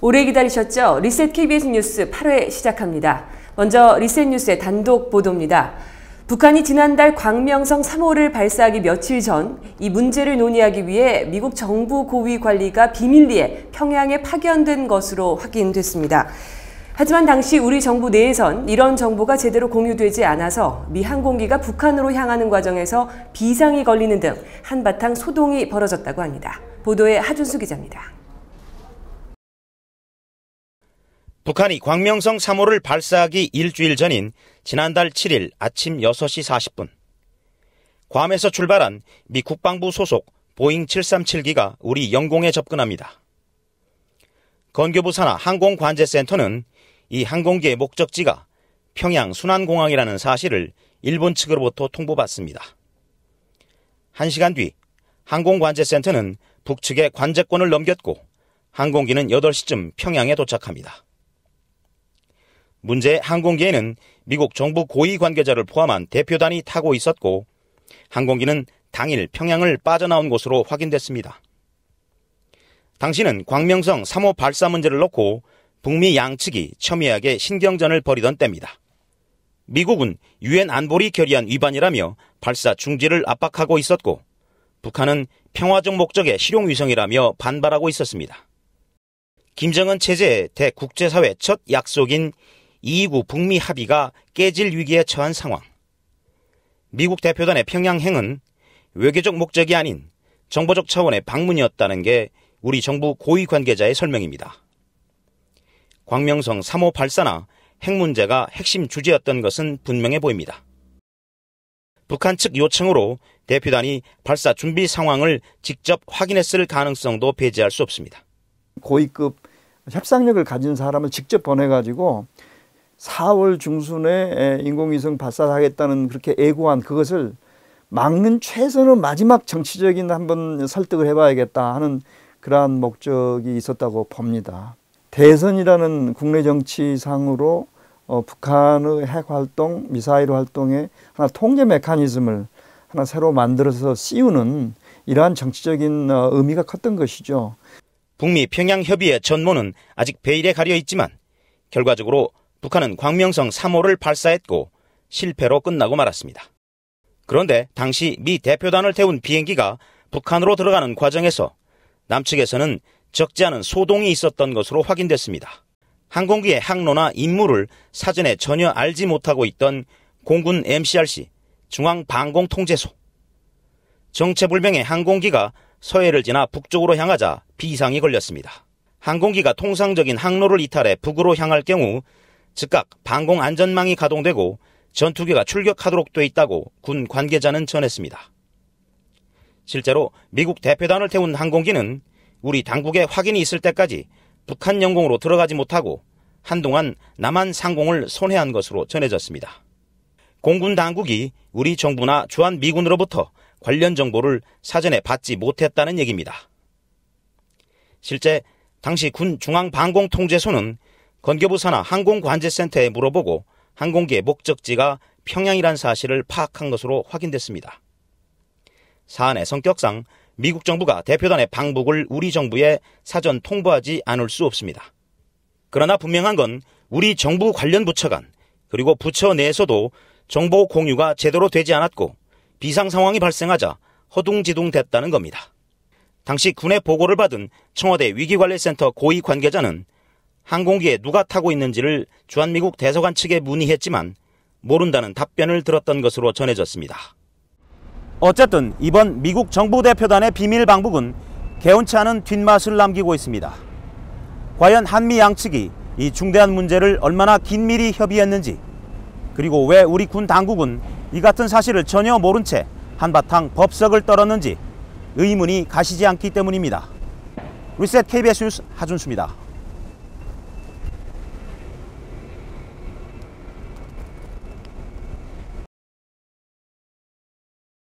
오래 기다리셨죠? 리셋 KBS 뉴스 8회 시작합니다. 먼저 리셋 뉴스의 단독 보도입니다. 북한이 지난달 광명성 3호를 발사하기 며칠 전 이 문제를 논의하기 위해 미국 정부 고위 관리가 비밀리에 평양에 파견된 것으로 확인됐습니다. 하지만 당시 우리 정부 내에선 이런 정보가 제대로 공유되지 않아서 미 항공기가 북한으로 향하는 과정에서 비상이 걸리는 등 한바탕 소동이 벌어졌다고 합니다. 보도에 하준수 기자입니다. 북한이 광명성 3호를 발사하기 일주일 전인 지난달 7일 아침 6시 40분 괌에서 출발한 미 국방부 소속 보잉 737기가 우리 영공에 접근합니다. 건교부 산하 항공관제센터는 이 항공기의 목적지가 평양 순안공항이라는 사실을 일본 측으로부터 통보받습니다. 1시간 뒤 항공관제센터는 북측에 관제권을 넘겼고 항공기는 8시쯤 평양에 도착합니다. 문제의 항공기에는 미국 정부 고위 관계자를 포함한 대표단이 타고 있었고 항공기는 당일 평양을 빠져나온 것으로 확인됐습니다. 당시는 광명성 3호 발사 문제를 놓고 북미 양측이 첨예하게 신경전을 벌이던 때입니다. 미국은 유엔 안보리 결의안 위반이라며 발사 중지를 압박하고 있었고 북한은 평화적 목적의 실용위성이라며 반발하고 있었습니다. 김정은 체제의 대국제사회 첫 약속인 2.29 북미 합의가 깨질 위기에 처한 상황. 미국 대표단의 평양행은 외교적 목적이 아닌 정보적 차원의 방문이었다는 게 우리 정부 고위 관계자의 설명입니다. 광명성 3호 발사나 핵 문제가 핵심 주제였던 것은 분명해 보입니다. 북한 측 요청으로 대표단이 발사 준비 상황을 직접 확인했을 가능성도 배제할 수 없습니다. 고위급 협상력을 가진 사람을 직접 보내가지고 4월 중순에 인공위성 발사하겠다는 그렇게 예고한 그것을 막는 최선의 마지막 정치적인 한번 설득을 해봐야겠다 하는 그러한 목적이 있었다고 봅니다. 대선이라는 국내 정치상으로 북한의 핵활동, 미사일 활동의 하나 통제 메커니즘을 하나 새로 만들어서 씌우는 이러한 정치적인 의미가 컸던 것이죠. 북미 평양 협의의 전모는 아직 베일에 가려 있지만 결과적으로 북한은 광명성 3호를 발사했고 실패로 끝나고 말았습니다. 그런데 당시 미 대표단을 태운 비행기가 북한으로 들어가는 과정에서 남측에서는 적지 않은 소동이 있었던 것으로 확인됐습니다. 항공기의 항로나 임무를 사전에 전혀 알지 못하고 있던 공군 MCRC 중앙방공통제소. 정체불명의 항공기가 서해를 지나 북쪽으로 향하자 비상이 걸렸습니다. 항공기가 통상적인 항로를 이탈해 북으로 향할 경우 즉각 방공안전망이 가동되고 전투기가 출격하도록 돼 있다고 군 관계자는 전했습니다. 실제로 미국 대표단을 태운 항공기는 우리 당국의 확인이 있을 때까지 북한 영공으로 들어가지 못하고 한동안 남한 상공을 손해한 것으로 전해졌습니다. 공군 당국이 우리 정부나 주한미군으로부터 관련 정보를 사전에 받지 못했다는 얘기입니다. 실제 당시 군 중앙방공통제소는 건교부 산하 항공관제센터에 물어보고 항공기의 목적지가 평양이란 사실을 파악한 것으로 확인됐습니다. 사안의 성격상 미국 정부가 대표단의 방북을 우리 정부에 사전 통보하지 않을 수 없습니다. 그러나 분명한 건 우리 정부 관련 부처 간 그리고 부처 내에서도 정보 공유가 제대로 되지 않았고 비상 상황이 발생하자 허둥지둥 됐다는 겁니다. 당시 군의 보고를 받은 청와대 위기관리센터 고위 관계자는 항공기에 누가 타고 있는지를 주한미국 대사관 측에 문의했지만 모른다는 답변을 들었던 것으로 전해졌습니다. 어쨌든 이번 미국 정부 대표단의 비밀 방북은 개운치 않은 뒷맛을 남기고 있습니다. 과연 한미 양측이 이 중대한 문제를 얼마나 긴밀히 협의했는지 그리고 왜 우리 군 당국은 이 같은 사실을 전혀 모른 채 한바탕 법석을 떨었는지 의문이 가시지 않기 때문입니다. 리셋 KBS 뉴스 하준수입니다.